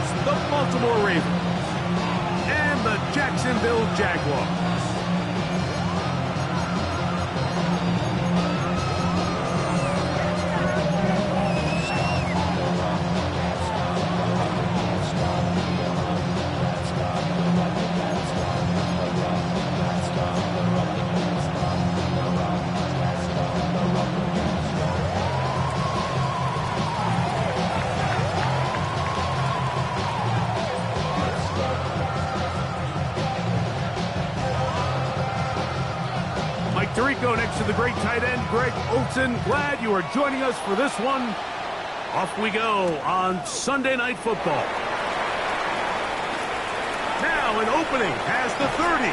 against the Baltimore Ravens and the Jacksonville Jaguars. Tirico next to the great tight end, Greg Olsen. Glad you are joining us for this one. Off we go on Sunday Night Football. Now an opening past the 30.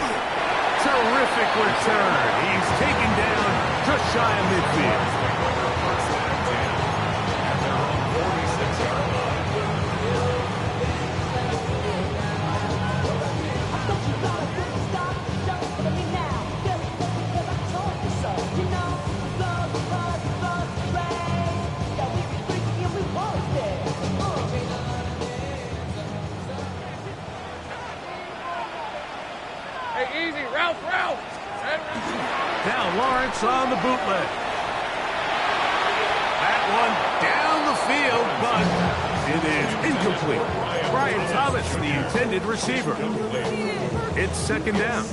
Terrific return. He's taken down just shy of midfield. Now Lawrence on the bootleg. That one down the field, but it is incomplete. Brian Thomas, the intended receiver. It's second down.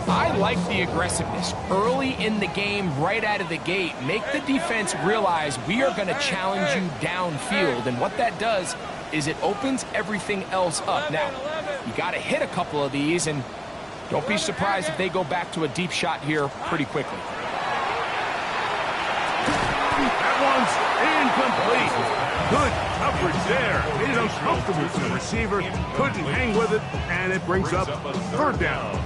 I like the aggressiveness. Early in the game, right out of the gate, make the defense realize we are going to challenge you downfield. And what that does is it opens everything else up. Now, you got to hit a couple of these, and don't be surprised if they go back to a deep shot here pretty quickly. That one's incomplete. Good coverage there. Made it uncomfortable for the receiver. Couldn't hang with it, and it brings up third down.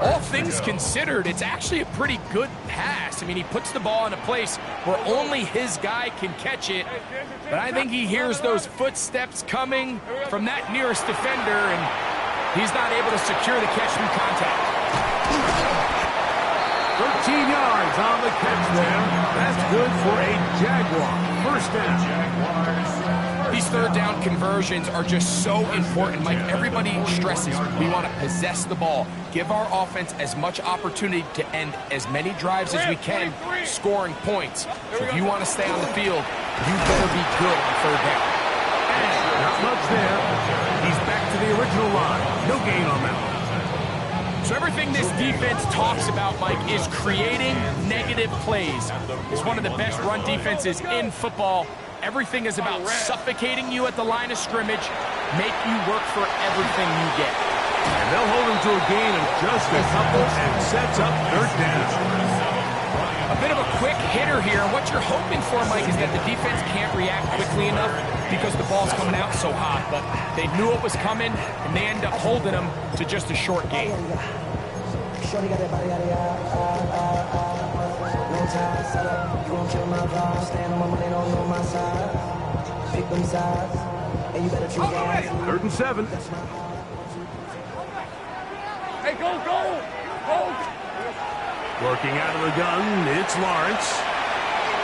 All things considered, it's actually a pretty good pass. I mean, he puts the ball in a place where only his guy can catch it. But I think he hears those footsteps coming from that nearest defender, and he's not able to secure the catch through contact. 13 yards on the catch there. That's good for a Jaguar. First down. These third down conversions are just so important, Mike. Everybody stresses we want to possess the ball, give our offense as much opportunity to end as many drives as we can, scoring points. So if you want to stay on the field, you better be good on third down. And not much there. He's back to the original line. No gain on that one. So everything this defense talks about, Mike, is creating negative plays. It's one of the best run defenses in football. Everything is about suffocating you at the line of scrimmage, make you work for everything you get. And they'll hold him to a gain of just a couple and sets up third down. A bit of a quick hitter here. What you're hoping for, Mike, is that the defense can't react quickly enough because the ball's coming out so hot. But they knew it was coming, and they end up holding them to just a short gain. Third and 7. Hey, go! Working out of the gun, it's Lawrence.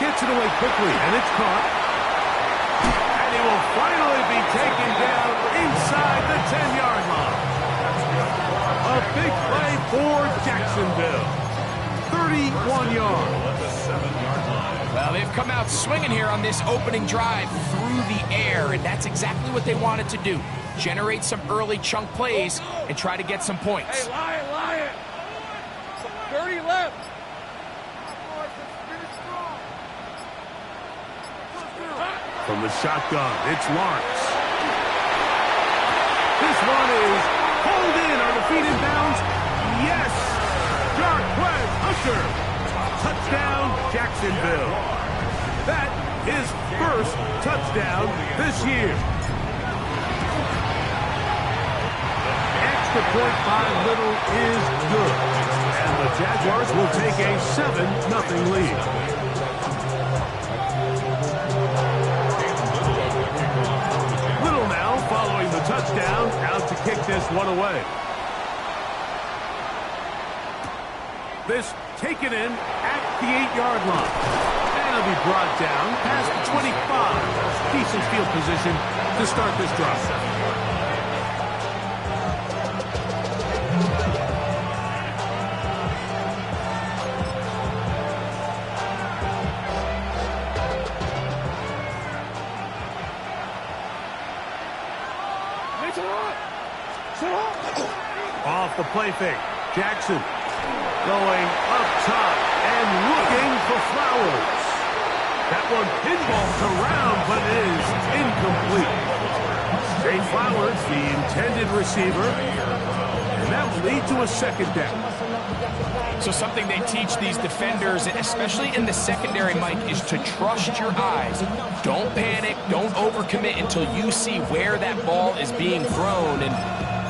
Gets it away quickly, and it's caught. And he will finally be taken down inside the 10-yard line. A big play for Jacksonville. 31 yards. Well, they've come out swinging here on this opening drive through the air, and that's exactly what they wanted to do. Generate some early chunk plays and try to get some points. Hey, Lion! 30 left. From the shotgun, it's Lawrence. This one is pulled in. Are the feet in bounds? Yes! Jarquez Hunter. Touchdown, Jacksonville. That is first touchdown this year. Extra point by Little is good. And the Jaguars will take a 7-0 lead. Little now following the touchdown, out to kick this one away. This taken in at the 8-yard line. And a to be brought down past the 25. Decent field position to start this drive. Off the play fake. Jackson going up top and looking for Flowers. That one pinballs around, but is incomplete. Jay Flowers, the intended receiver, and that will lead to a second down. So something they teach these defenders, especially in the secondary, Mike, is to trust your eyes. Don't panic, don't overcommit until you see where that ball is being thrown. And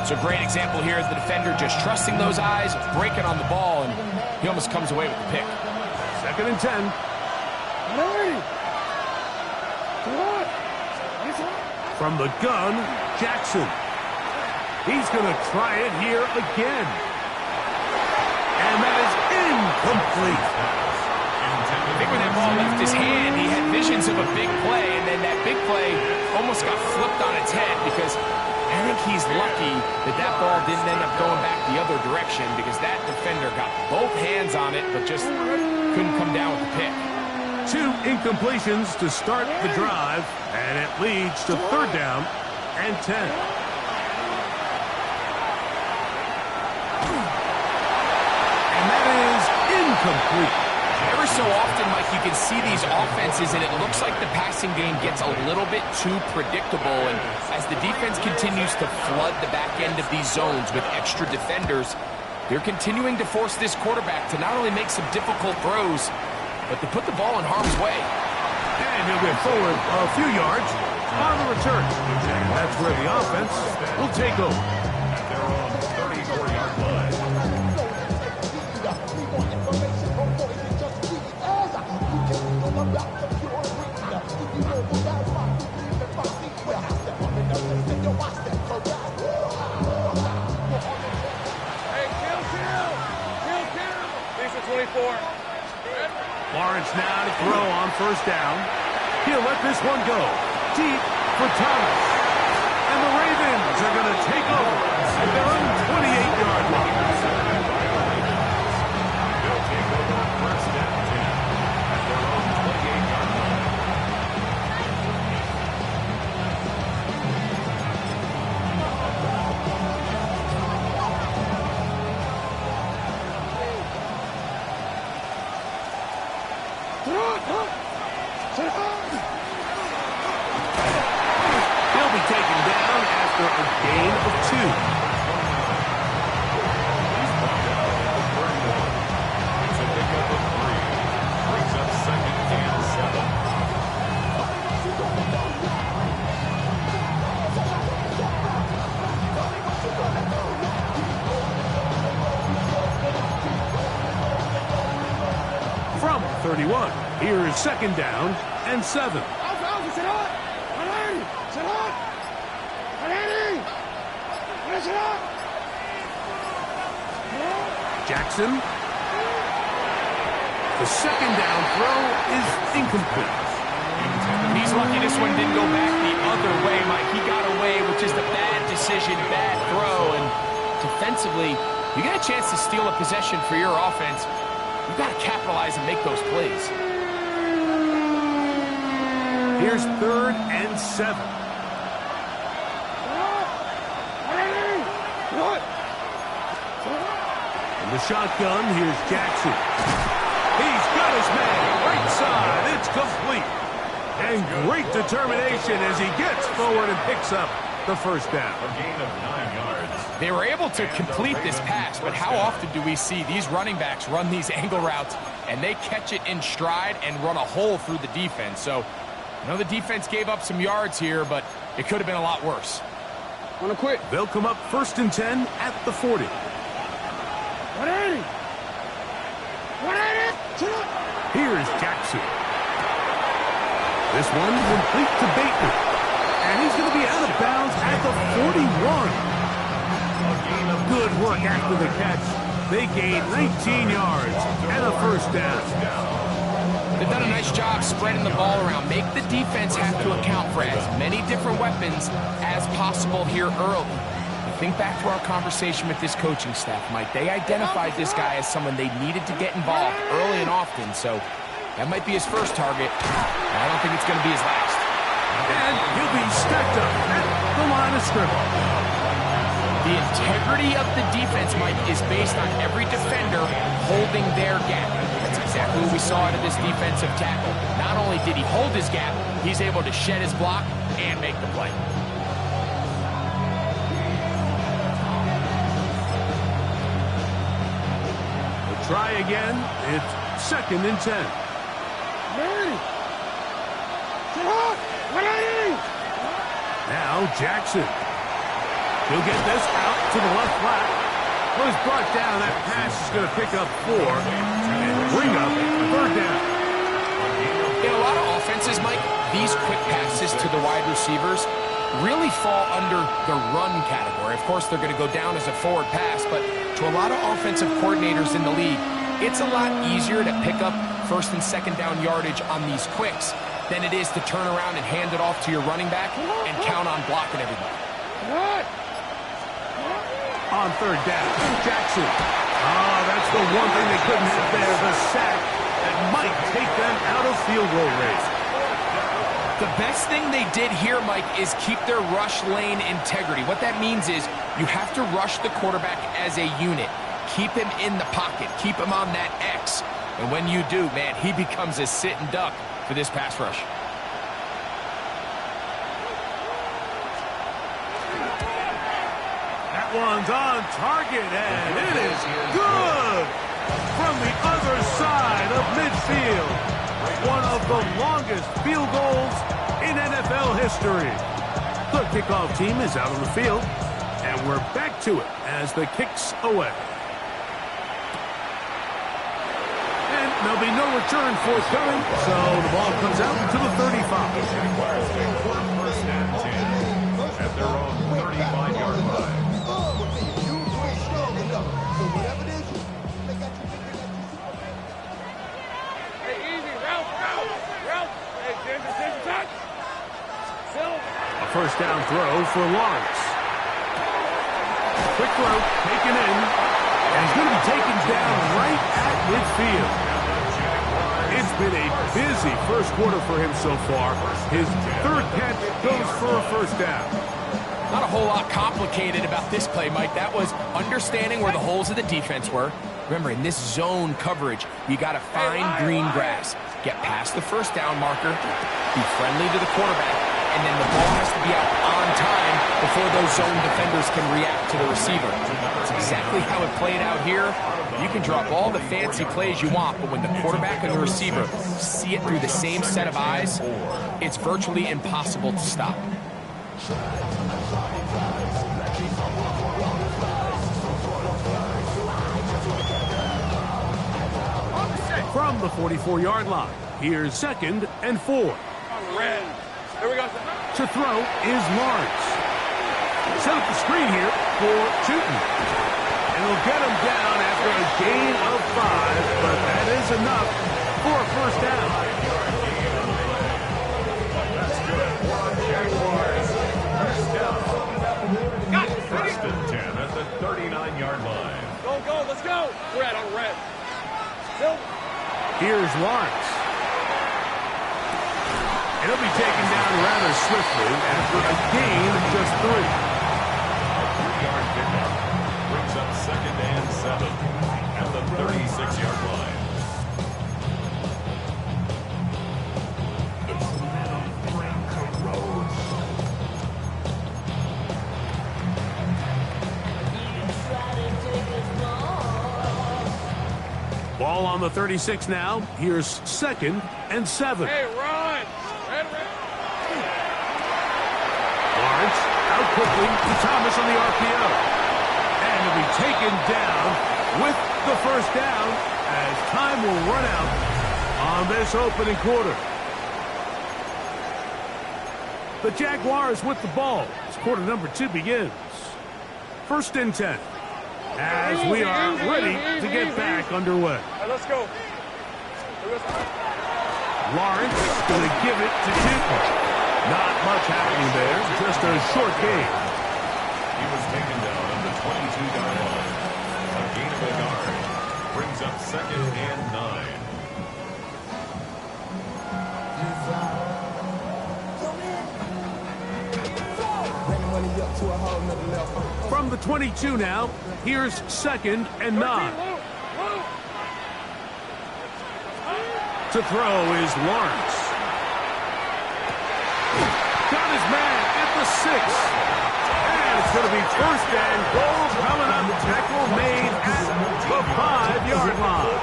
it's a great example here is the defender just trusting those eyes, breaking on the ball, and he almost comes away with the pick. 2nd and 10. From the gun, Jackson. He's going to try it here again. And that is incomplete. I think when that ball left his hand, he had visions of a big play, and then that big play almost got flipped on its head because I think he's lucky that that ball didn't end up going back the other direction because that defender got both hands on it but just couldn't come down with the pick. 2 incompletions to start the drive, and it leads to 3rd down and 10. And that is incomplete. Every so often, Mike, you can see these offenses, and it looks like the passing game gets a little bit too predictable. And as the defense continues to flood the back end of these zones with extra defenders, they're continuing to force this quarterback to not only make some difficult throws, but to put the ball in harm's way. And he'll get forward a few yards on the return. And that's where the offense will take over. At their own 34-yard line. Hey, kill. These are 24. Lawrence now to throw on 1st down. He'll let this one go deep for Thomas. And the Ravens are going to take over at their own 28-yard line. They'll take over 1st down 10 at their own 28-yard line. He'll be taken down after a gain of 2. It's a pickup of 3. Brings up 2nd and 7. From 31, here is 2nd down and 7. Jackson. The 2nd down throw is incomplete. He's lucky this one didn't go back the other way, Mike. He got away with just a bad decision, bad throw, and defensively, you get a chance to steal a possession for your offense. You've got to capitalize and make those plays. Here's 3rd and 7. In the shotgun, here's Jackson. He's got his man right side. It's complete. And great determination as he gets forward and picks up the 1st down. A gain of 9 yards. They were able to complete this pass, but how often do we see these running backs run these angle routes and they catch it in stride and run a hole through the defense? So, I know the defense gave up some yards here, but it could have been a lot worse. Wanna quit? They'll come up 1st and 10 at the 40. 180. 180. Here's Jackson. This one complete to Bateman. And he's going to be out of bounds at the 41. Good work after the catch. They gained 19 yards and a 1st down. They've done a nice job spreading the ball around. Make the defense have to account for as many different weapons as possible here early. Think back to our conversation with this coaching staff, Mike. They identified this guy as someone they needed to get involved early and often, so that might be his first target. I don't think it's going to be his last. And he'll be stacked up at the line of scrimmage. The integrity of the defense, Mike, is based on every defender holding their gap. That's exactly what we saw out of this defensive tackle. Not only did he hold his gap, he's able to shed his block and make the play. We'll try again. It's 2nd and 10. Now Jackson. He'll get this out to the left flat. Was brought down. That pass is going to pick up 4 and bring up 3rd down. In a lot of offenses, Mike, these quick passes to the wide receivers really fall under the run category. Of course, they're going to go down as a forward pass, but to a lot of offensive coordinators in the league, it's a lot easier to pick up 1st and 2nd down yardage on these quicks than it is to turn around and hand it off to your running back and count on blocking everybody. On 3rd down, Jackson. Oh, that's the one thing they couldn't have there, the sack that might take them out of field goal range. The best thing they did here, Mike, is keep their rush lane integrity. What that means is you have to rush the quarterback as a unit. Keep him in the pocket. Keep him on that X. And when you do, man, he becomes a sit and duck for this pass rush. That one's on target, and it is good from the other side of midfield. One of the longest field goals in NFL history. The kickoff team is out on the field, and we're back to it as the kick's away. And there'll be no return forthcoming, so the ball comes out to the 35. First and 10 at their own 35-yard line. A first down throw for Lawrence. Quick throw taken in, and he's going to be taken down right at midfield. It's been a busy first quarter for him so far. His 3rd catch goes for a first down. Not a whole lot complicated about this play, Mike. That was understanding where the holes of the defense were. Remember, in this zone coverage, you got to find green grass. Get past the first down marker, be friendly to the quarterback, and then the ball has to be out on time before those zone defenders can react to the receiver. That's exactly how it played out here. You can drop all the fancy plays you want, but when the quarterback and the receiver see it through the same set of eyes, it's virtually impossible to stop. From the 44-yard line, here's 2nd and 4. Red. Here we go. To throw is Lawrence. Set up the screen here for Tootin. And he'll get him down after a gain of 5, but that is enough for a first down. That's good. Jaguars. First and 10 at the 39-yard line. Go, let's go. Red on red. Silver. Here's Lawrence. And he'll be taken down rather swiftly after a gain of just 3. A 3-yard pickup brings up 2nd and 7 at the 36-yard line. Ball on the 36 now. Here's 2nd and 7. Hey, run. Red. Lawrence out quickly to Thomas on the RPO. And he'll be taken down with the first down as time will run out on this opening quarter. The Jaguars with the ball as quarter number 2 begins. 1st and 10. As we are ready to get back underway. All right, let's go. Lawrence going to give it to Newton. Not much happening there, just a short game. He was taken down on the 22-yard line. A gain of a yard brings up 2nd and 9. From the 22 now, here's 2nd and 9. To throw is Lawrence. Got his man at the 6. And it's going to be 1st and goal coming up. Tackle made at the 5-yard line.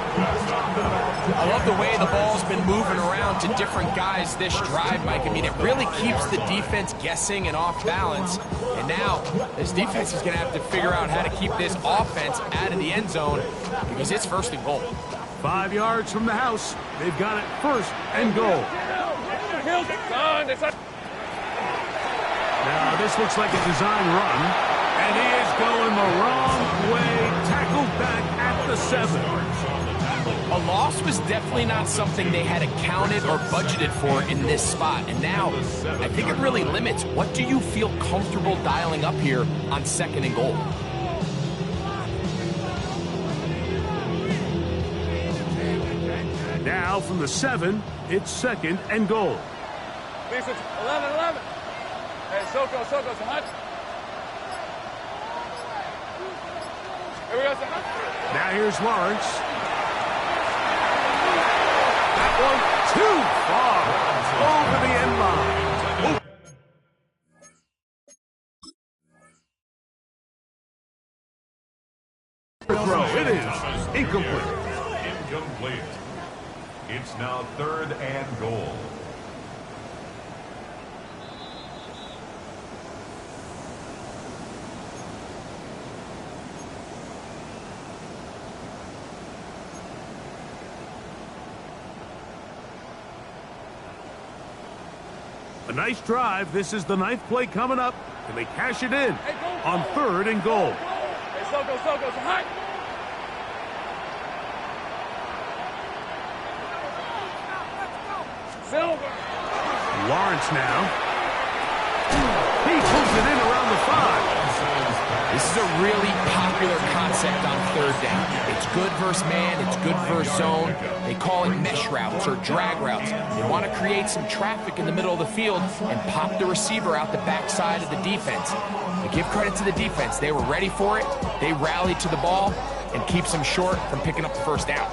I love the way the ball's been moving around to different guys this drive, Mike. I mean, it really keeps the defense guessing and off balance. And now, this defense is going to have to figure out how to keep this offense out of the end zone because it's 1st and goal. 5 yards from the house. They've got it 1st and goal. Now, this looks like a design run. And he is going the wrong way. Tackled back at the 7. A loss was definitely not something they had accounted or budgeted for in this spot. And now, I think it really limits what do you feel comfortable dialing up here on 2nd and goal. Now from the 7, it's 2nd and goal. 11. Hey, Soko, Sahut. Here we go, Sahut. Now here's Lawrence. That one too far over the end line. Throw. It is incomplete. Incomplete. It's now 3rd and goal. A nice drive. This is the 9th play coming up. Can they cash it in on 3rd and goal? Hey, Soko, Sahut. Silver. Lawrence now. He pulls it in around the 5. This is a really popular concept on 3rd down. It's good versus man, it's good versus zone. They call it mesh routes or drag routes. They want to create some traffic in the middle of the field and pop the receiver out the backside of the defense. But give credit to the defense. They were ready for it. They rallied to the ball and keeps them short from picking up the 1st down.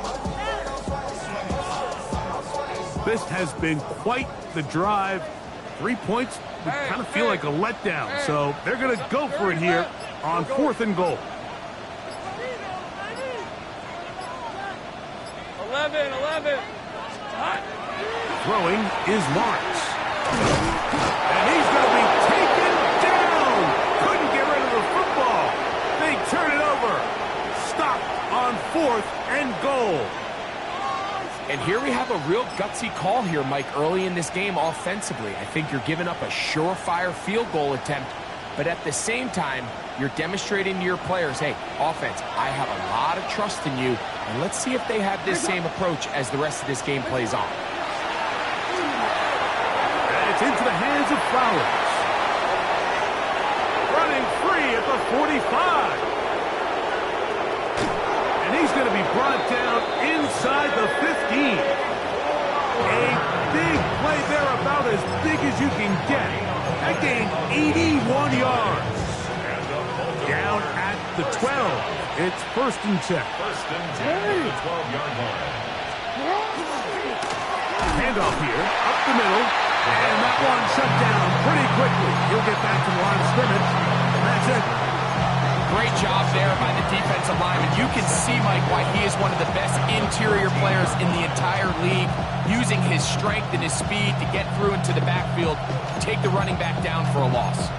This has been quite the drive. 3 points would kind of feel like a letdown. So they're going to go for it here on 4th and goal. 11. Throwing is Lawrence. And he's going to be taken down. Couldn't get rid of the football. They turn it over. Stop on 4th and goal. And here we have a real gutsy call here, Mike, early in this game offensively. I think you're giving up a surefire field goal attempt, but at the same time, you're demonstrating to your players, hey, offense, I have a lot of trust in you, and let's see if they have this same approach as the rest of this game plays on. And it's into the hands of Flowers. Running free at the 45. And he's going to be brought down inside the 15. A big play there, about as big as you can get. That gained 81 yards. Down at the 12. It's 1st and 10. 1st and 10 at the 12-yard line. Handoff here, up the middle. And that one shut down pretty quickly. He'll get back to the line of scrimmage. That's it. Great job there by the defensive lineman. You can see, Mike, why he is one of the best interior players in the entire league, using his strength and his speed to get through into the backfield, take the running back down for a loss.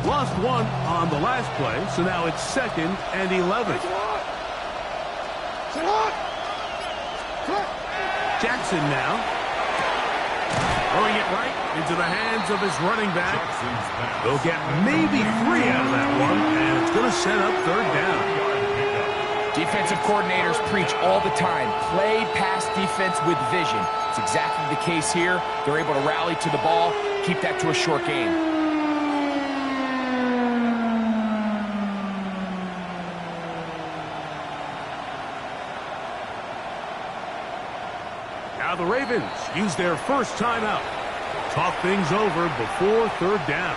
Lost one on the last play, so now it's 2nd and 11. Jackson now. Throwing it right into the hands of his running back. They'll get maybe 3 out of that one, and it's going to set up 3rd down. Defensive coordinators preach all the time, play pass defense with vision. It's exactly the case here. They're able to rally to the ball, keep that to a short game. Now the Ravens use their first timeout. Talk things over before third down.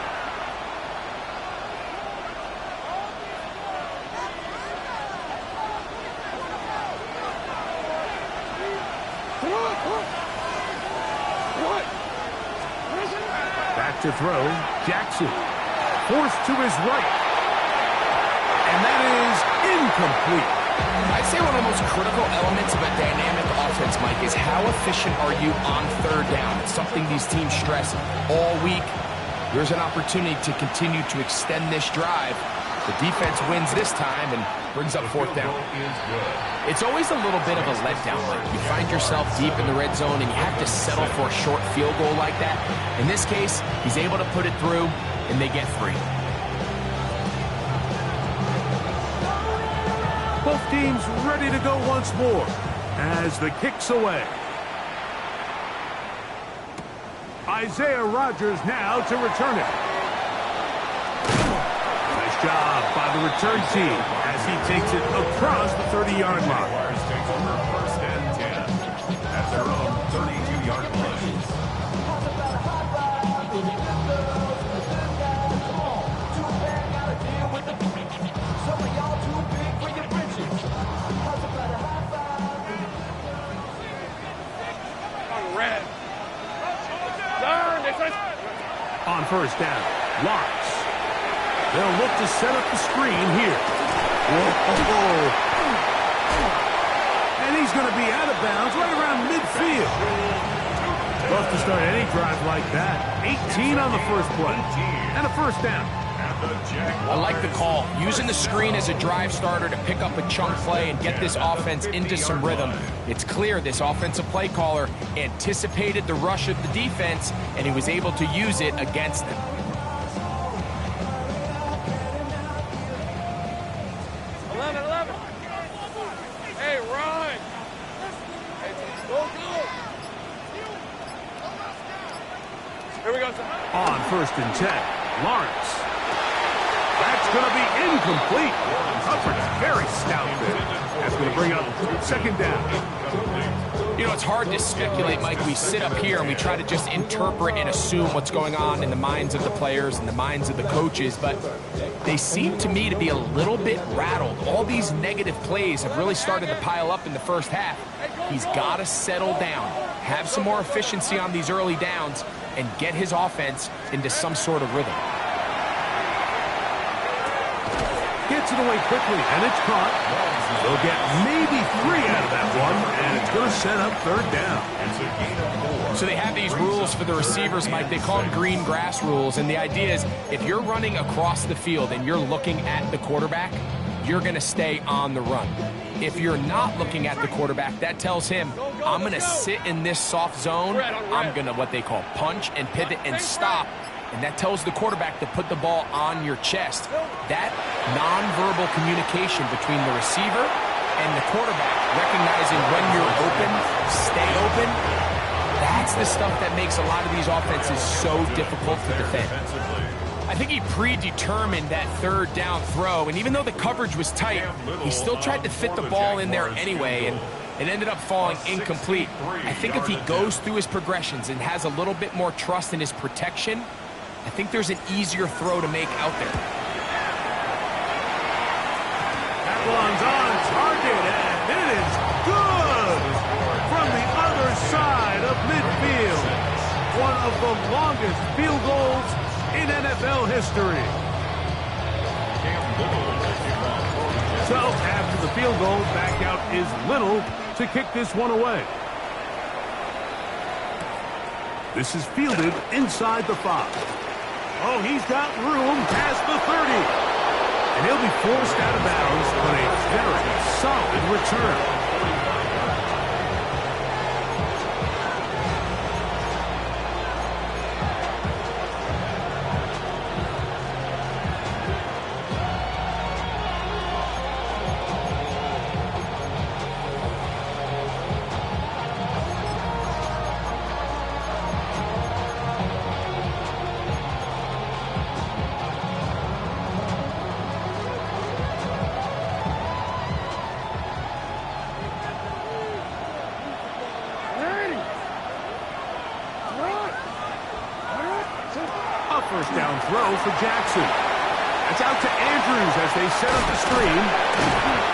Back to throw, Jackson. Forced to his right. And that is incomplete. I'd say one of the most critical elements of a dynamic offense, Mike, is how efficient are you on third down? It's something these teams stress all week. There's an opportunity to continue to extend this drive. The defense wins this time and brings up fourth down. It's always a little bit of a letdown, Mike. You find yourself deep in the red zone and you have to settle for a short field goal like that. In this case, he's able to put it through and they get 3. Both teams ready to go once more as the kick's away. Isaiah Rodgers now to return it. Nice job by the return team as he takes it across the 30-yard line. Jaguars take over first and 10 at their own 32-yard line. On first down, Lawrence. They'll look to set up the screen here. Whoa. And he's going to be out of bounds right around midfield. Tough to start any drive like that. 18 on the first play. And a first down. I like the call. Using the screen as a drive starter to pick up a chunk play and get this offense into some rhythm. It's clear this offensive play caller anticipated the rush of the defense, and he was able to use it against them. Hey, run! Go! Here we go, sir. On first and 10, Lawrence. That's going to be incomplete. Coverage very stout there. That's going to bring up second down. You know, it's hard to speculate, Mike. We sit up here and we try to just interpret and assume what's going on in the minds of the players and the minds of the coaches, but they seem to me to be a little bit rattled. All these negative plays have really started to pile up in the first half. He's got to settle down, have some more efficiency on these early downs, and get his offense into some sort of rhythm. Gets it away quickly, and it's caught. They'll get maybe 3 out of that one, and it's going to set up third down. It's a gain of 4. So they have these rules for the receivers, Mike. They call them green grass rules, and the idea is if you're running across the field and you're looking at the quarterback, you're going to stay on the run. If you're not looking at the quarterback, that tells him, I'm going to sit in this soft zone. I'm going to what they call punch and pivot and stop. And that tells the quarterback to put the ball on your chest. That nonverbal communication between the receiver and the quarterback, recognizing when you're open, stay open, that's the stuff that makes a lot of these offenses so difficult to defend. I think he predetermined that third down throw, and even though the coverage was tight, he still tried to fit the ball in there anyway, and it ended up falling incomplete. I think if he goes through his progressions and has a little bit more trust in his protection, I think there's an easier throw to make out there. That one's on target, and it is good from the other side of midfield. One of the longest field goals in NFL history. So after the field goal, back out is Little to kick this one away. This is fielded inside the 5. Oh, he's got room past the 30. And he'll be forced out of bounds on a very solid return. first down throw for Jackson. It's out to Andrews as they set up the screen.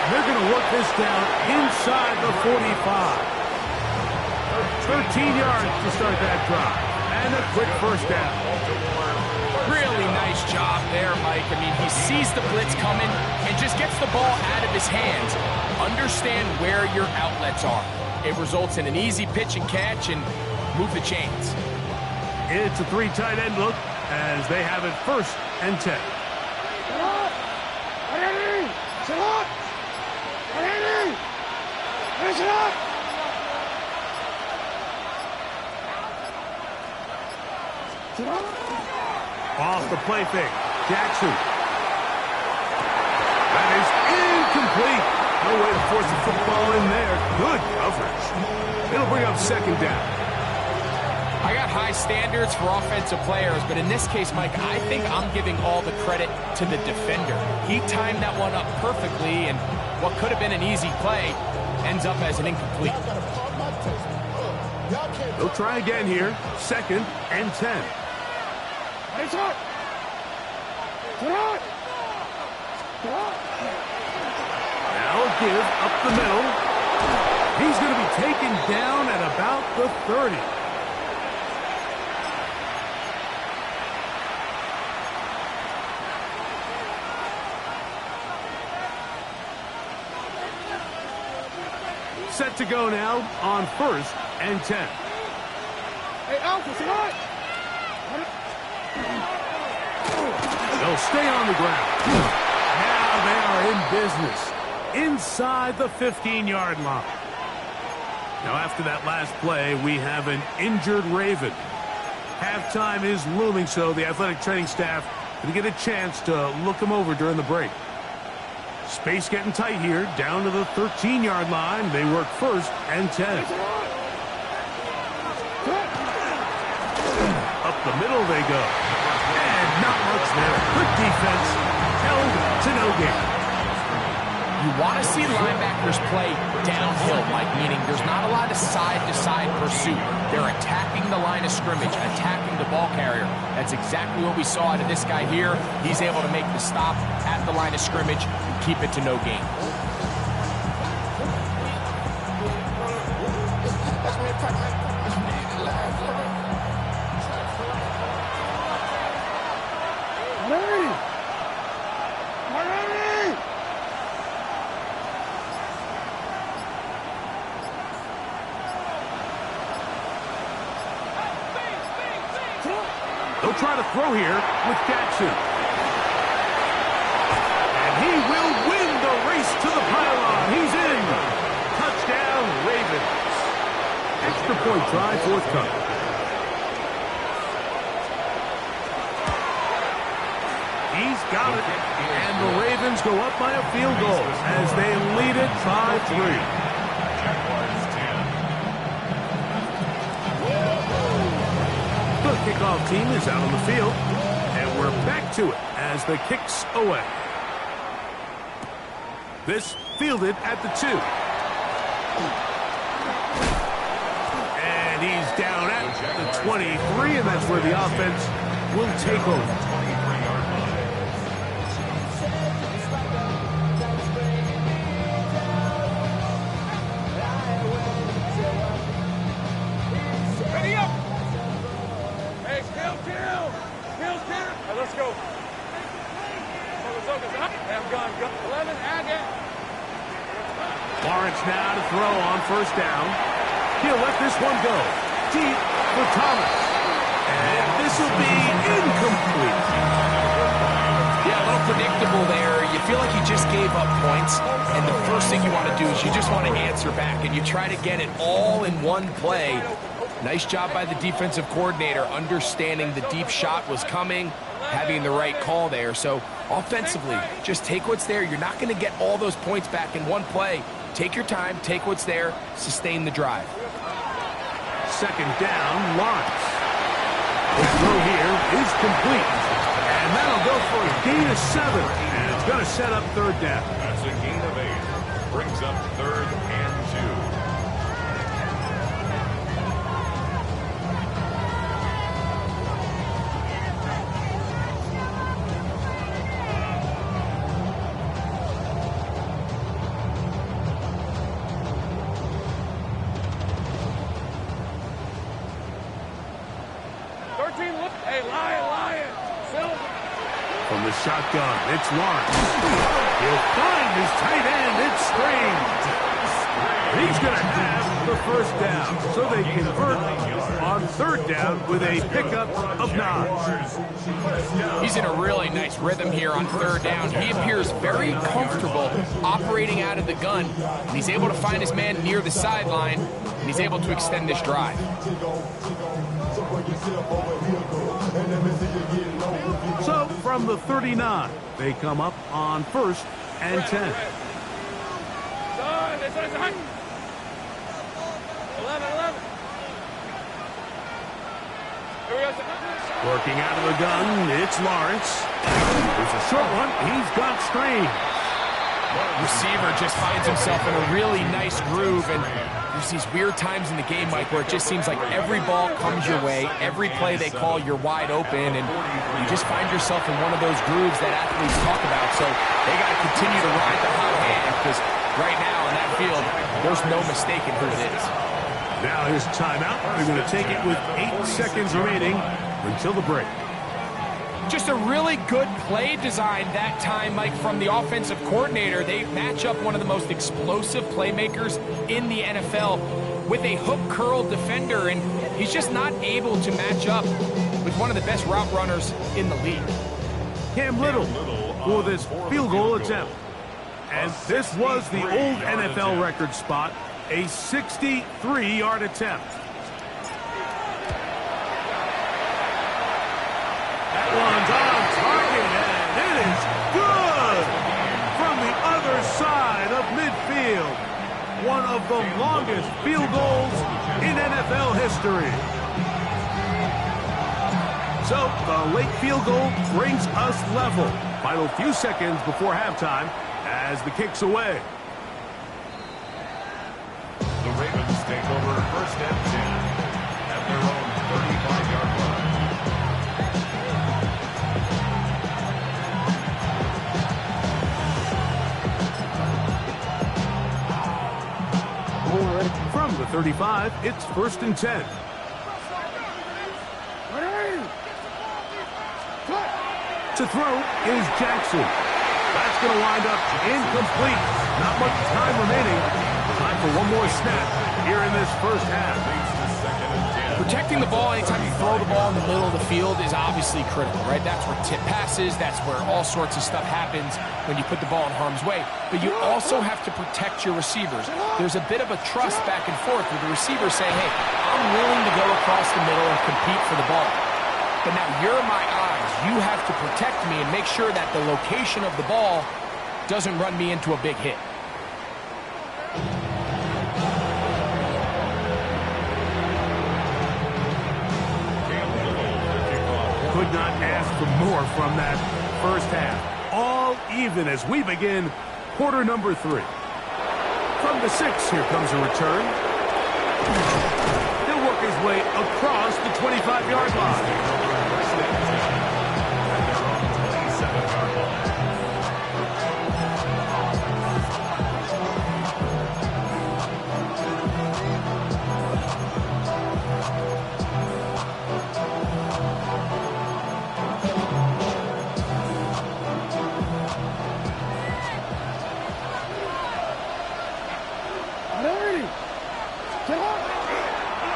They're going to work this down inside the 45. 13 yards to start that drive. And a quick first down. Really nice job there, Mike. I mean, he sees the blitz coming and just gets the ball out of his hands. Understand where your outlets are. It results in an easy pitch and catch and move the chains. It's a 3 tight end look as they have it 1st and 10. Off the play fake, Jackson. That is incomplete. No way to force the football in there. Good coverage. It'll bring up 2nd down. I got high standards for offensive players, but in this case, Mike, I think I'm giving all the credit to the defender. He timed that one up perfectly, and what could have been an easy play ends up as an incomplete. They'll try again here. 2nd and 10. Now a give up the middle. He's going to be taken down at about the 30. Set to go now on 1st and 10. Hey, Alpha, come on! They'll stay on the ground. Now they are in business inside the 15-yard line. Now after that last play, we have an injured Raven. Halftime is looming, so the athletic training staff going to get a chance to look him over during the break. Space getting tight here, down to the 13-yard line. They work 1st and 10. Up the middle they go. And not much there. Good defense. Held to no gain. You want to see linebackers play downhill, Mike, meaning there's not a lot of side-to-side pursuit. They're attacking the line of scrimmage, attacking the ball carrier. That's exactly what we saw out of this guy here. He's able to make the stop at the line of scrimmage and keep it to no gain. They'll try to throw here with Jackson. And he will win the race to the pylon. He's in. Touchdown, Ravens. Extra point try forthcoming. He's got it. And the Ravens go up by a field goal as they lead it by 3. The kickoff team is out on the field, and we're back to it as the kick's away. This fielded at the 2. And he's down at the 23, and that's where the offense will take over. Let's go. Lawrence now to throw on 1st down. He'll let this one go. Deep for Thomas. And this will be incomplete. Yeah, a little predictable there. You feel like you just gave up points, and the first thing you want to do is you just want to answer back, and you try to get it all in one play. Nice job by the defensive coordinator understanding the deep shot was coming, having the right call there. So offensively, just take what's there. You're not going to get all those points back in one play. Take your time, take what's there, sustain the drive. 2nd down, Lawrence. The throw here is complete. And that'll go for a gain of 7. And it's going to set up 3rd down. That's a gain of 8. Brings up 3rd and 2. team. Hey, Lion. Silver. From the shotgun, it's Lawrence. He'll find his tight end. It's Strange. He's going to have the first down, so they convert on third down with a pickup of 9. He's in a really nice rhythm here on third down. He appears very comfortable operating out of the gun, and he's able to find his man near the sideline, and he's able to extend this drive. So from the 39, they come up on 1st and 10. 11. Working out of the gun, it's Lawrence. There's a short one. He's got Strange. Receiver just finds himself in a really nice groove, and there's these weird times in the game, Mike, where it just seems like every ball comes your way, every play they call, you're wide open, and you just find yourself in one of those grooves that athletes talk about. So they got to continue to ride the hot hand, because right now in that field, there's no mistaking who it is. Now his timeout. They're going to take it with 8 seconds remaining until the break. Just a really good play design that time, Mike, from the offensive coordinator. They match up one of the most explosive playmakers in the NFL with a hook curl defender, and he's just not able to match up with one of the best route runners in the league. Cam Little for this field goal attempt. And this was the old NFL record spot, a 63-yard attempt. That one's on target, and it is good from the other side of midfield. One of the longest field goals in NFL history. So the late field goal brings us level. Final few seconds before halftime as the kick's away. The Ravens take over 1st and 10 at their own 35-yard line. From the 35, it's 1st and 10. To throw is Jackson. That's going to wind up incomplete. Not much time remaining. Time for one more snap here in this first half. Protecting the ball anytime you throw the ball in the middle of the field is obviously critical, right? That's where tip passes, that's where all sorts of stuff happens when you put the ball in harm's way. But you also have to protect your receivers. There's a bit of a trust back and forth with the receiver saying, hey, I'm willing to go across the middle and compete for the ball. But now you're my eyes. You have to protect me and make sure that the location of the ball doesn't run me into a big hit. Could not ask for more from that first half. All even as we begin quarter number 3. From the 6, here comes a return. He'll work his way across the 25-yard line.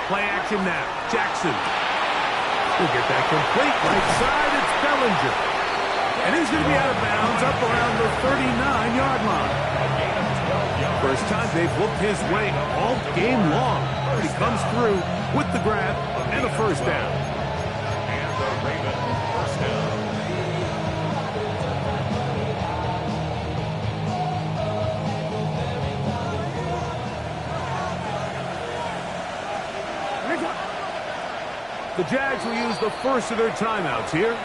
Play action now. Jackson will get that complete. Right side, it's Bellinger. And he's going to be out of bounds up around the 39-yard line. First time they've looked his way all game long. He comes through with the grab and a first down. And the Ravens first down. The Jags will use the first of their timeouts here.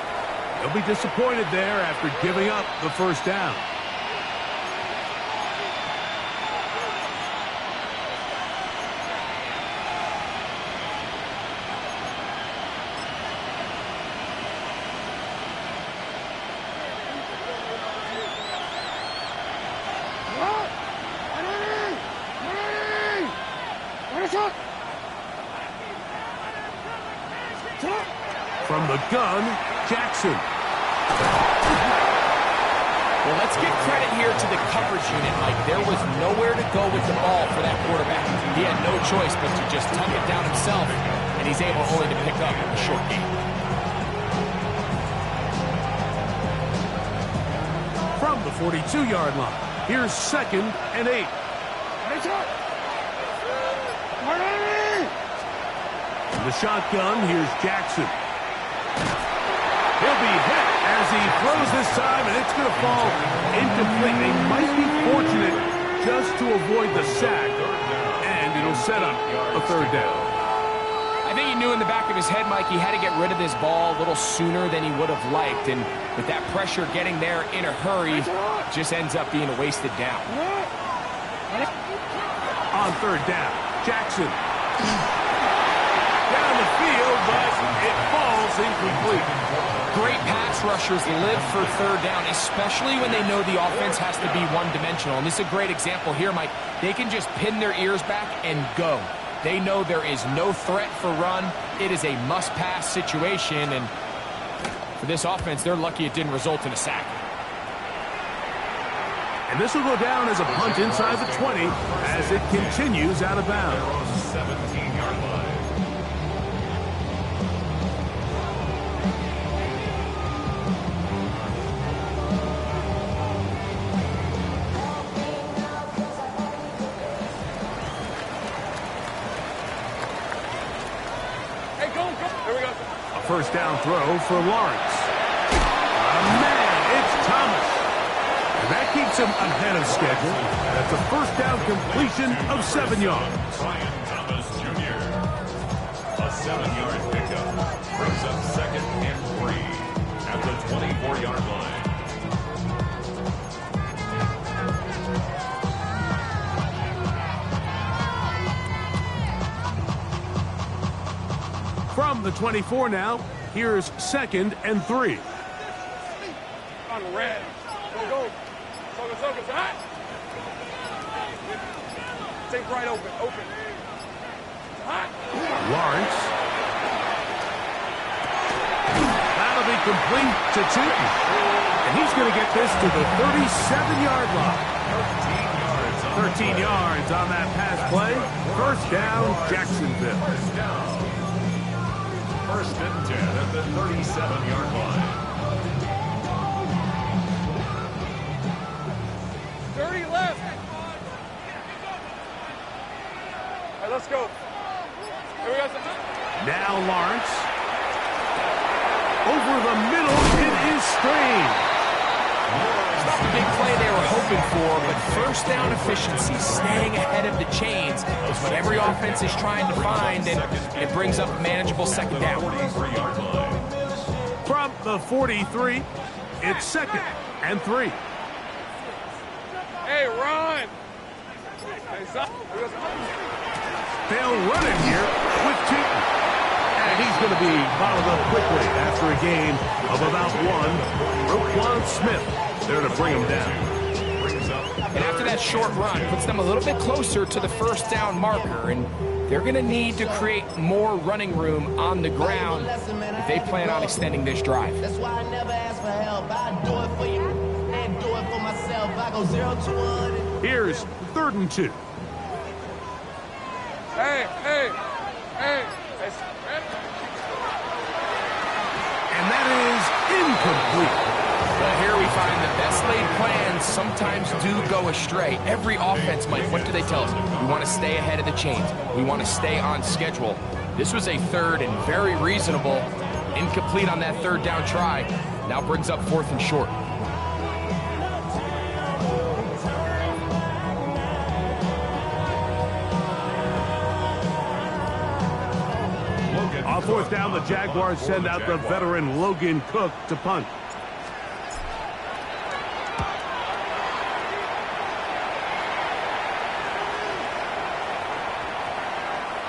They'll be disappointed there after giving up the first down. From the gun, Jackson. Well, let's give credit here to the coverage unit, Mike. There was nowhere to go with the ball for that quarterback. He had no choice but to just tuck it down himself, and he's able only to pick up a short gain. From the 42-yard line, here's 2nd and 8. In the shotgun, here's Jackson. He'll be hit as he throws this time, and it's going to fall incomplete. They might be fortunate just to avoid the sack, and it'll set up a 3rd down. I think he knew in the back of his head, Mike, he had to get rid of this ball a little sooner than he would have liked, and with that pressure getting there in a hurry, just ends up being a wasted down. On 3rd down, Jackson. Down the field, but it falls incomplete. Great pass rushers live for 3rd down, especially when they know the offense has to be one-dimensional. And this is a great example here, Mike. They can just pin their ears back and go. They know there is no threat for run. It is a must-pass situation, and for this offense, they're lucky it didn't result in a sack. And this will go down as a punt inside the 20 as it continues out of bounds. 17-yard line. Hey, go. Here we go. A 1st down throw for Lawrence. Man, it's Thomas. And that keeps him ahead of schedule. That's a 1st down completion of 7 yards. Brian Thomas Jr. A 7-yard pickup brings up 2nd and 3 at the 24-yard line. From the 24 now, here's 2nd and 3. On the red. Go. Hot. Take right open. Hot. Lawrence. That'll be complete to Tootin. And he's going to get this to the 37-yard line. 13 yards on that pass play. 1st down, Jacksonville. 1st and 10 at the 37-yard line. 30 left. All right, let's go. Here we go. Now Lawrence. Over the middle, it is Strange. It's not the big play they were hoping for, but 1st down efficiency, staying ahead of the chains, is what every offense is trying to find, and it brings up manageable 2nd down. 43-yard line. From the 43, it's 2nd and 3. Hey, run. They'll run it here with Tootin. And he's going to be followed up quickly after a gain of about 1. Roquan Smith there to bring him down. And after that short run, puts them a little bit closer to the 1st down marker, and they're going to need to create more running room on the ground if they plan on extending this drive. That's why I never ask for help. I do it for you and do it for myself. I go 0 to 1. Here's 3rd and 2. Hey. And that is incomplete. Well, here we find the best laid plans sometimes do go astray. Every offense, Mike, what do they tell us? We want to stay ahead of the chains. We want to stay on schedule. This was a 3rd and very reasonable. Incomplete on that 3rd down try. Now brings up 4th and short. On 4th down, the Jaguars send out the veteran Logan Cook to punt.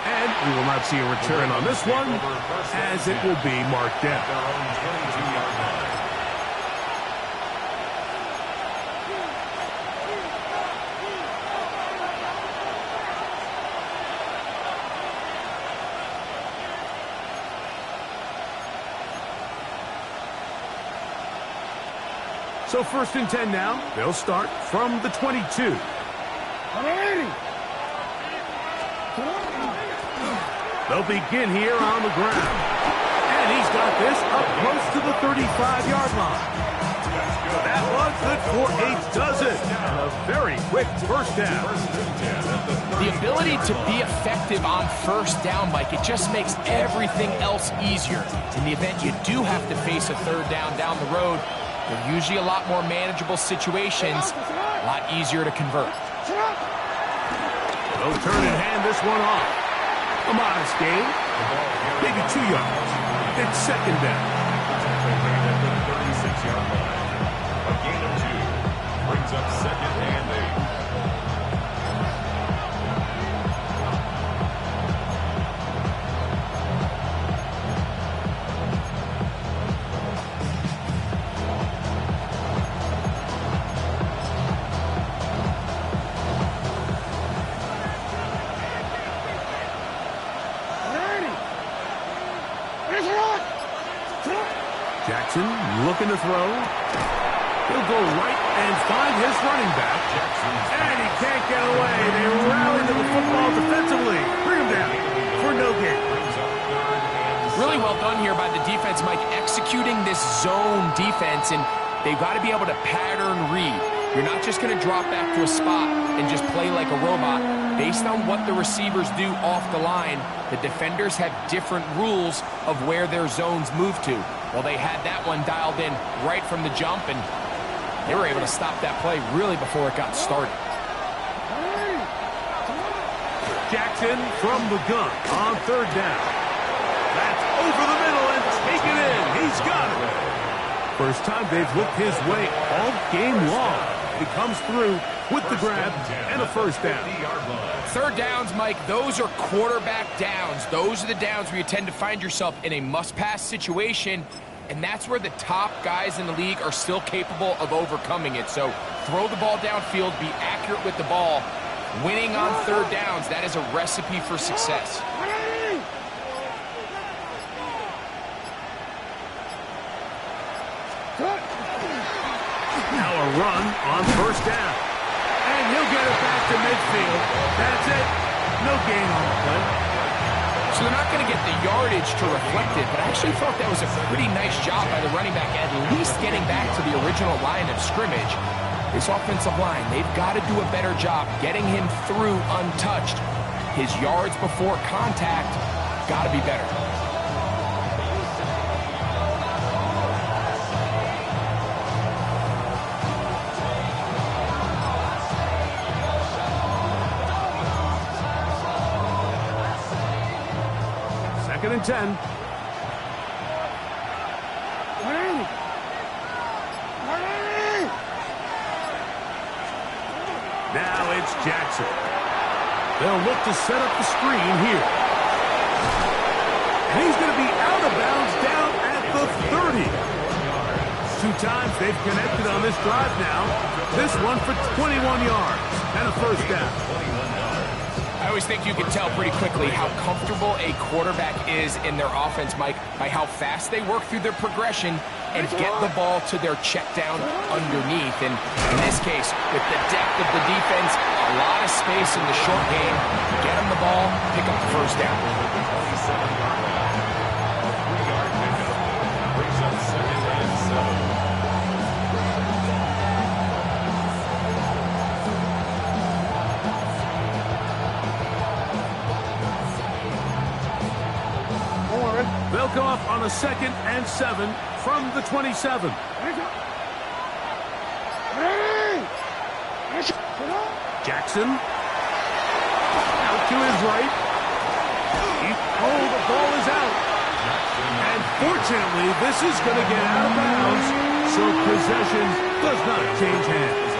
And we will not see a return on this one, as it will be marked down. So 1st and 10 now. They'll start from the 22. They'll begin here on the ground. And he's got this up close to the 35-yard line. That was good for a dozen. And a very quick first down. The ability to be effective on first down, Mike, it just makes everything else easier. In the event you do have to face a 3rd down the road, they're usually a lot more manageable situations, a lot easier to convert. They'll turn and hand this one off. A modest gain, maybe 2 yards. It's 2nd down. 36-yard line. A gain of 2 brings up 2nd and 8. Jackson looking to throw. He'll go right and find his running back. And he can't get away. They rally to the football defensively. Bring him down for no gain. Really well done here by the defense, Mike, executing this zone defense, and they've got to be able to pattern read. You're not just going to drop back to a spot and just play like a robot. Based on what the receivers do off the line, the defenders have different rules of where their zones move to. Well, they had that one dialed in right from the jump, and they were able to stop that play really before it got started. Jackson from the gun on 3rd down. That's over the middle and taken in. He's got it. First time they've looked his way all game long. He comes through with the grab and a 1st down. 3rd downs, Mike, those are quarterback downs. Those are the downs where you tend to find yourself in a must-pass situation, and that's where the top guys in the league are still capable of overcoming it. So throw the ball downfield, be accurate with the ball. Winning on 3rd downs, that is a recipe for success. Now a run on 1st down. And he'll get it back to midfield. That's it. No gain on the play. So they're not going to get the yardage to reflect it, but I actually thought that was a pretty nice job by the running back, at least getting back to the original line of scrimmage. This offensive line, they've got to do a better job getting him through untouched. His yards before contact got to be better. Second and 10. Now it's Jackson. They'll look to set up the screen here. And he's going to be out of bounds down at the 30. 2 times they've connected on this drive now. This one for 21 yards and a 1st down. I always think you can tell pretty quickly how comfortable a quarterback is in their offense, Mike, by how fast they work through their progression and get the ball to their check down underneath. And in this case, with the depth of the defense, a lot of space in the short game, get them the ball, pick up the 1st down. 27-yard line. A 3-yard pickup. Brings up 2nd and 7. They'll go up on a 2nd and 7 from the 27. Jackson. Out to his right. The ball is out. And fortunately, this is going to get out of bounds, so possession does not change hands.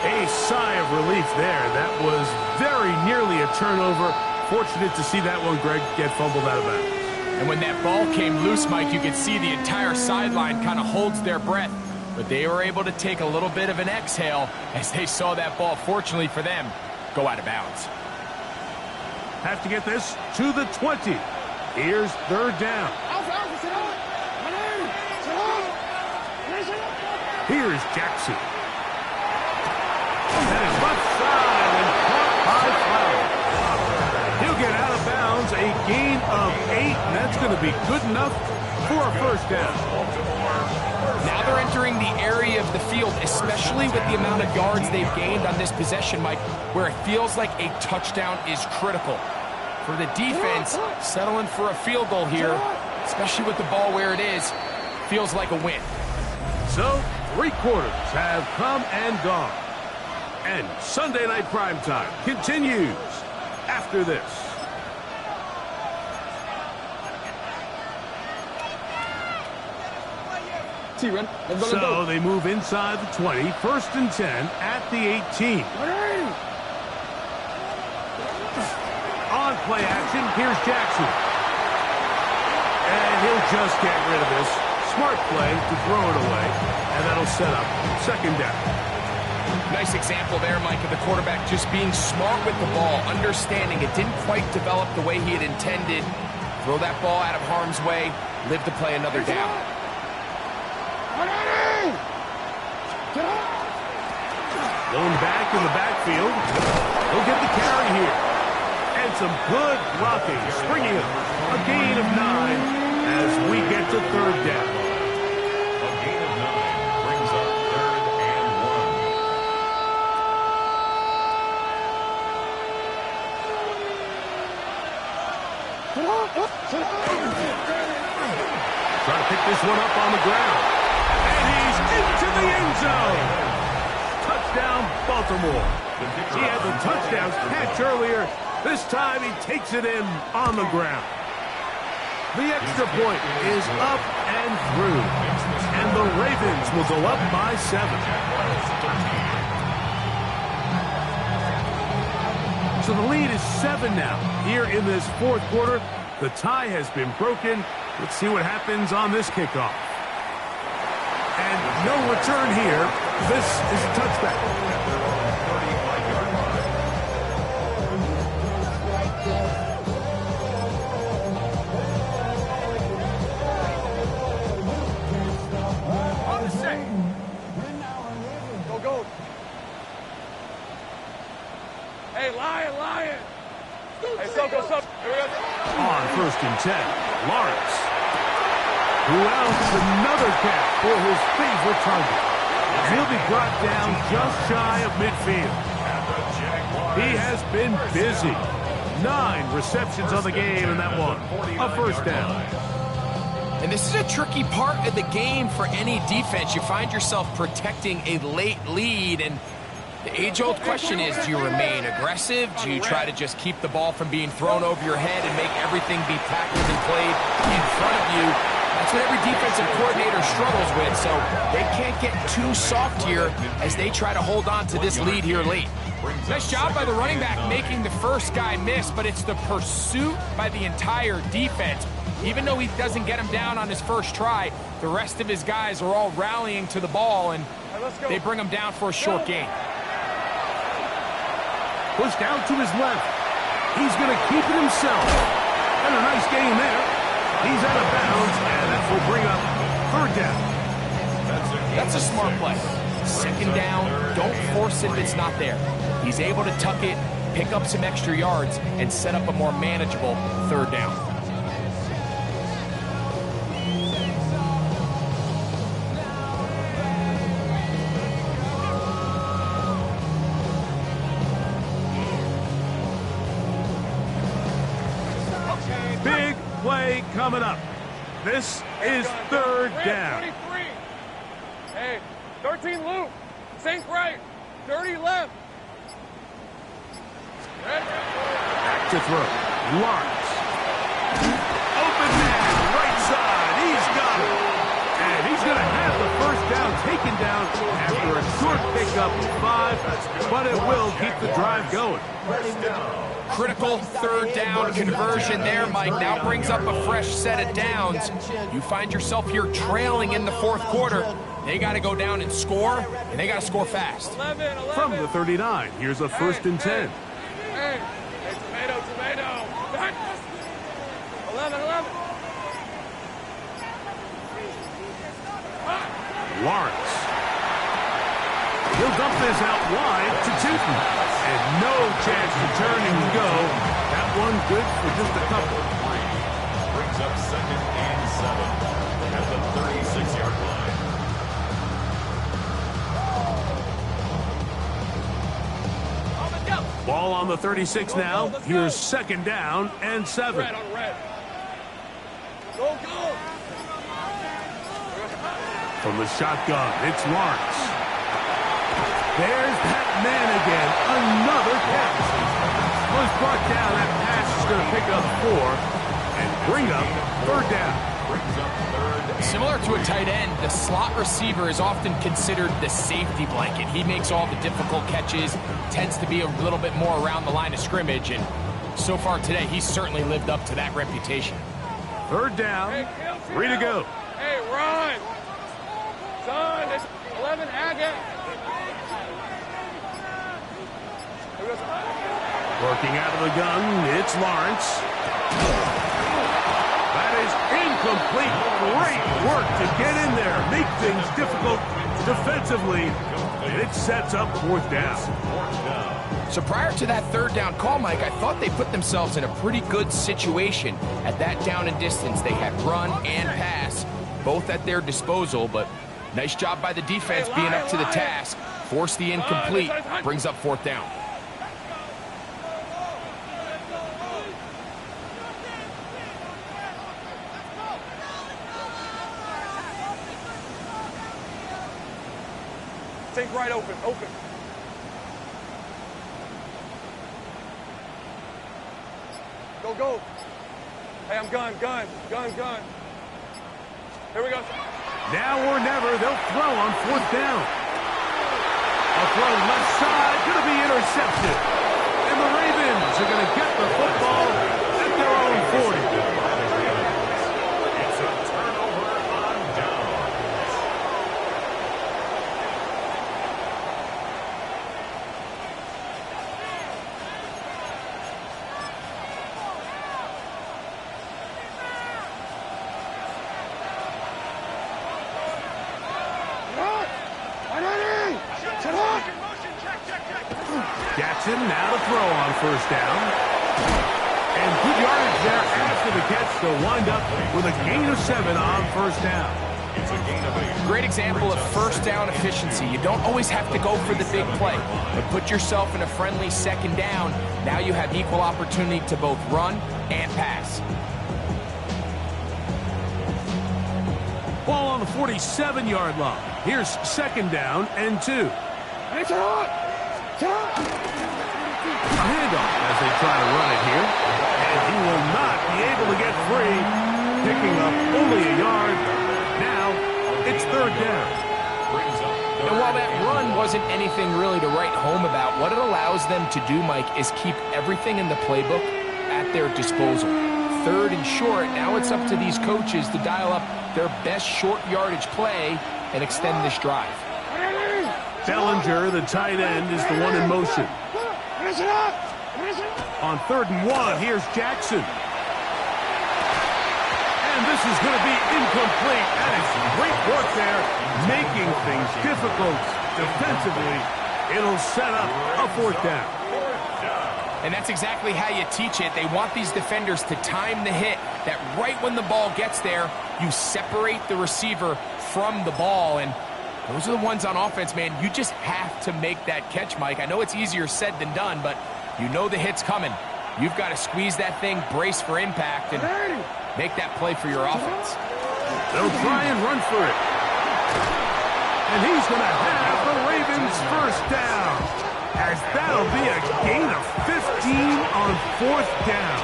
A sigh of relief there. That was very nearly a turnover. Fortunate to see that one, Greg, get fumbled out of bounds. And when that ball came loose, Mike, you could see the entire sideline kind of holds their breath. But they were able to take a little bit of an exhale as they saw that ball, fortunately for them, go out of bounds. Have to get this to the 20. Here's 3rd down. Here is Jackson. And it's left side and caught by Flower. He'll get out of bounds, a gain of 8, and that's going to be good enough for a first down. Now they're entering the area of the field, especially with the amount of yards they've gained on this possession, Mike, where it feels like a touchdown is critical. For the defense, settling for a field goal here, especially with the ball where it is, feels like a win. So, 3 quarters have come and gone. And Sunday Night Primetime continues after this. So they move inside the 20, 1st and 10 at the 18. On play action, here's Jackson. And he'll just get rid of this. Smart play to throw it away, and that'll set up 2nd down. Nice example there, Mike, of the quarterback just being smart with the ball, understanding it didn't quite develop the way he had intended. Throw that ball out of harm's way, live to play another down. Going back in the backfield. He'll get the carry here. And some good blocking, springing up. A gain of 9 as we get to 3rd down. A gain of 9 brings up 3rd and 1. Trying to pick this one up on the ground. And he's into the end zone. Touchdown, Baltimore. He had the touchdown catch earlier. This time he takes it in on the ground. The extra point is up and through. And the Ravens will go up by 7. So the lead is 7 now. Here in this 4th quarter, the tie has been broken. Let's see what happens on this kickoff. And no return here. This is a touchback. Hey, Lion! Hey, so go. On 1st and 10, Lawrence. Who else? Another catch for his favorite target. He'll be brought down just shy of midfield. He has been busy. 9 receptions on the game, and that one, a first down. And this is a tricky part of the game for any defense. You find yourself protecting a late lead, and the age-old question is, do you remain aggressive? Do you try to just keep the ball from being thrown over your head and make everything be tackled and played in front of you? That's what every defensive coordinator struggles with, so they can't get too soft here as they try to hold on to this lead here late. Nice job by the running back making the first guy miss, but it's the pursuit by the entire defense. Even though he doesn't get him down on his first try, the rest of his guys are all rallying to the ball, and they bring him down for a short gain. Pushed out to his left. He's going to keep it himself. And a nice gain there. He's out of bounds, and that will bring up 3rd down. That's a smart play. 2nd down, don't force it if it's not there. He's able to tuck it, pick up some extra yards, and set up a more manageable 3rd down. Big play coming up. This is 3rd down. 23. Hey, 13 loop. Sink right. 30 left. Back to throw. Lawrence. Open man, right side. He's got it. And he's going to have the first down taken down after a short pickup of 5, but it will keep the drive going. Critical 3rd down conversion there, Mike. Now brings up a fresh set of downs. You find yourself here trailing in the 4th quarter. They got to go down and score, and they got to score fast. 11. From the 39, here's a 1st and 10. Hey, tomato. 11. Lawrence. He'll dump this out wide to Tootin. And no chance to turn and go. That one good for just a couple. Brings up 2nd and 7 at the 36-yard line. Ball on the 36 now. Here's 2nd down and 7. Red on red. Go, go. From the shotgun, it's Lawrence. There's that man again. Another catch. Was brought down. That pass is going to pick up 4 and bring up 3rd down. Brings up 3rd. Similar to a tight end, the slot receiver is often considered the safety blanket. He makes all the difficult catches, tends to be a little bit more around the line of scrimmage, and so far today, he's certainly lived up to that reputation. 3rd down, 3 to go. Hey, run. Son, it's 11 Agate. Working out of the gun, it's Lawrence. That is incomplete. Great work to get in there, make things difficult defensively, and it sets up 4th down. So prior to that 3rd down call, Mike, I thought they put themselves in a pretty good situation at that down and distance. They had run and pass, both at their disposal, but nice job by the defense being up to the task. Force the incomplete, brings up 4th down. Think right, open. Go, go. Hey, I'm gun. Here we go. Now or never, they'll throw on 4th down. A throw left side, going to be intercepted. And the Ravens are going to get the football at their own 40. It's a turnover on downs. Jackson now to throw on 1st down. And good yardage there after the catch. They'll wind up with a gain of 7 on 1st down. It's a gain of 8. Great example of 1st down efficiency. You don't always have to go for the big play, but put yourself in a friendly 2nd down. Now you have equal opportunity to both run and pass. Ball on the 47-yard line. Here's 2nd down and 2. A handoff as they try to run it here. And he will not be able to get free. Picking up only a yard. Now it's 3rd down. And while that run wasn't anything really to write home about, what it allows them to do, Mike, is keep everything in the playbook at their disposal. 3rd and short, now it's up to these coaches to dial up their best short yardage play and extend this drive. Bellinger, the tight end, is the one in motion. On 3rd and 1, here's Jackson. And this is going to be incomplete. That is great work there, making things difficult defensively. It'll set up a 4th down. And that's exactly how you teach it. They want these defenders to time the hit, that right when the ball gets there, you separate the receiver from the ball. And those are the ones on offense, man. You just have to make that catch, Mike. I know it's easier said than done, but you know the hit's coming. You've got to squeeze that thing, brace for impact, and make that play for your offense. They'll try and run for it. And he's going to have the Ravens 1st down. As that'll be a gain of 15 on 4th down.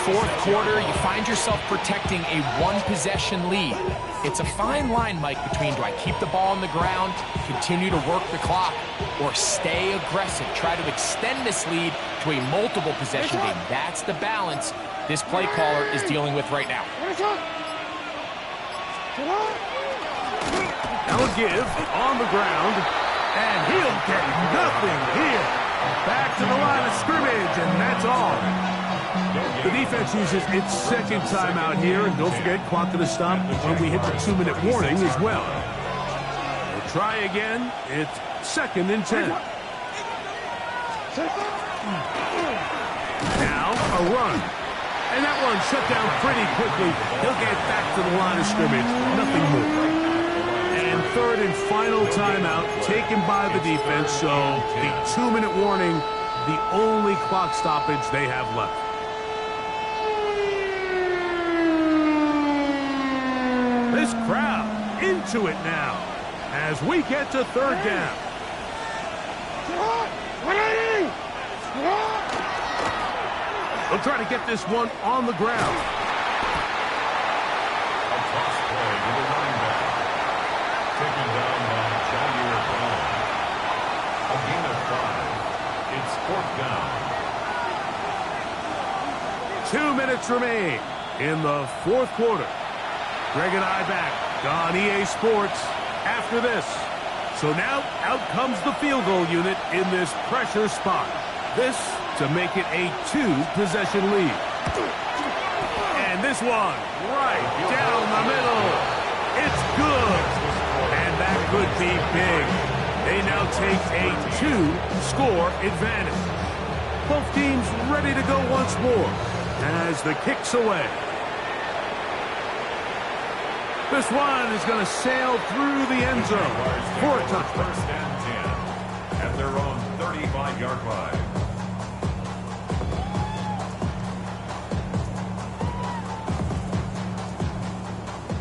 4th quarter, you find yourself protecting a 1-possession lead. It's a fine line, Mike, between do I keep the ball on the ground, continue to work the clock, or stay aggressive, try to extend this lead to a multiple possession game. That's the balance this play caller is dealing with right now. Now a give on the ground, and he'll get nothing here. Back to the line of scrimmage, and that's all. The defense uses its 2nd timeout here, and don't forget, clock to the stop when we hit the 2-minute warning as well. Try again. It's 2nd and 10. Now a run. And that one shut down pretty quickly. He'll get back to the line of scrimmage. Nothing more. And 3rd and final timeout taken by the defense. So the 2-minute warning, the only clock stoppage they have left. This crowd into it now as we get to 3rd down. They'll try to get this one on the ground. A toss play to the running back. Taken down by Jair Brown. A gain of 5. It's 4th down. 2 minutes remain in the 4th quarter. Greg and I back on EA Sports after this. So now out comes the field goal unit in this pressure spot. This to make it a 2-possession lead. And this one right down the middle. It's good. And that could be big. They now take a 2-score advantage. Both teams ready to go once more as the kick's away. This one is going to sail through the end zone for a touchdown. 1st and 10 at their own 35-yard line.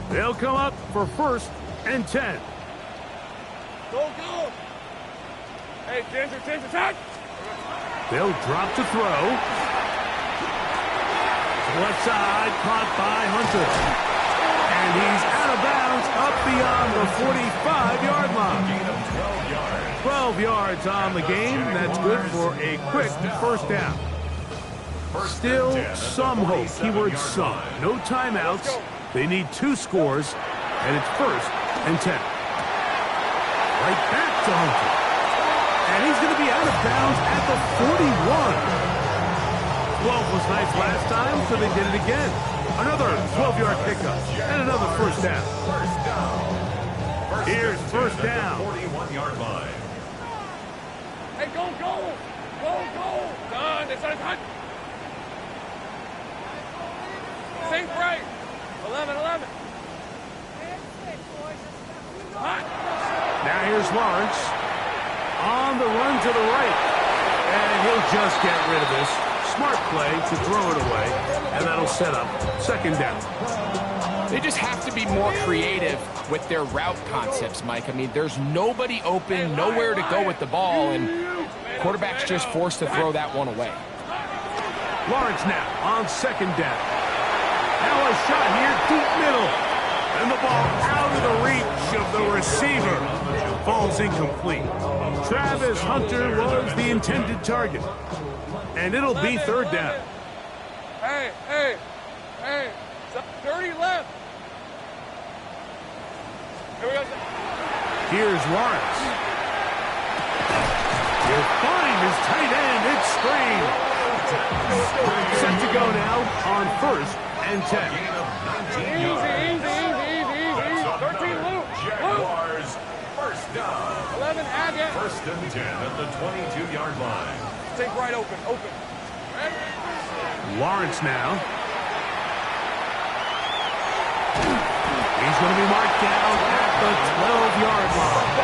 They'll come up for 1st and 10. Go, go. Hey, Ginger, touch. They'll drop to throw. Left side, caught by Hunter. And he's out of bounds up beyond the 45-yard line. 12 yards on the game. That's good for a quick 1st down. Still some hope. Keyword some. No timeouts. They need 2 scores, and it's 1st and 10. Right back to Hunter. And he's going to be out of bounds at the 41. 12 was nice last time, so they did it again. Another 12-yard pickup, and another 1st down. Here's 1st down. 41-yard line. Hey, go. Done. It's on touch. Think right. 11. Now here's Lawrence on the run to the right. And he'll just get rid of this. Smart play to throw it away. And that'll set up 2nd down. They just have to be more creative with their route concepts, Mike. I mean, there's nobody open, nowhere to go with the ball, and quarterback's just forced to throw that one away. Lawrence now on 2nd down. Now a shot here, deep middle. And the ball out of the reach of the receiver. Falls incomplete. Travis Hunter was the intended target. And it'll be 3rd down. Hey. 30 left. Here we go. Here's Lawrence. He'll find his tight end. It's screened. Set to go now on 1st and 10. Easy. 13 loop. Jaguars 1st down. 11 Agate. 1st and 10 at the 22-yard line. Think right open. Lawrence now. He's going to be marked down at the 12-yard line.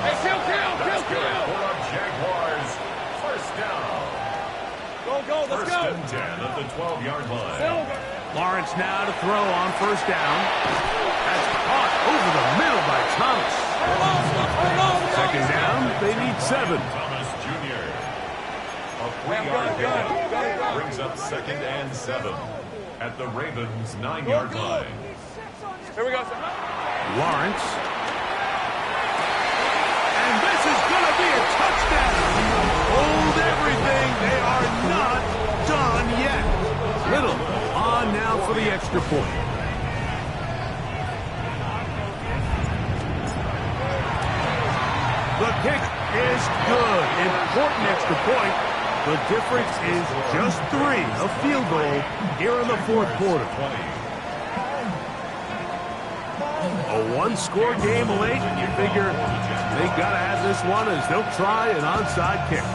Hey, kill. Jaguars 1st down. Go, let's 1st go. and 10 at the 12-yard line. Lawrence now to throw on 1st down. That's caught over the middle by Thomas. 2nd down, they need 7. Thomas Jr. A 3-yard gain brings up 2nd and 7 at the Ravens' 9-yard line. Here we go, sir. Lawrence. And this is going to be a touchdown. Hold everything. They are not done yet. Little on now for the extra point. The kick is good. Important extra point. The difference is just 3. A field goal here in the 4th quarter. A one-score game late, and you figure they got to have this one as they'll try an onside kick.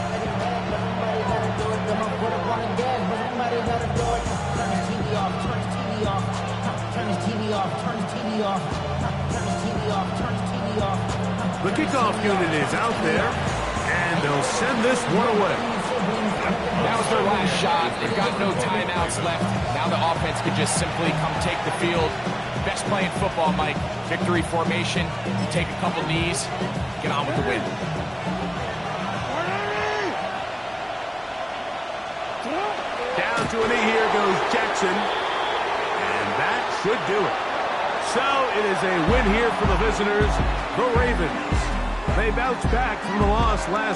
The kickoff unit is out there, and they'll send this one away. That was their last shot. They've got no timeouts left. Now the offense can just simply come take the field. Best play in football, Mike. Victory formation. You take a couple knees, get on with the win. Down to a knee here goes Jackson, and that should do it. So it is a win here for the visitors, the Ravens. They bounce back from the loss last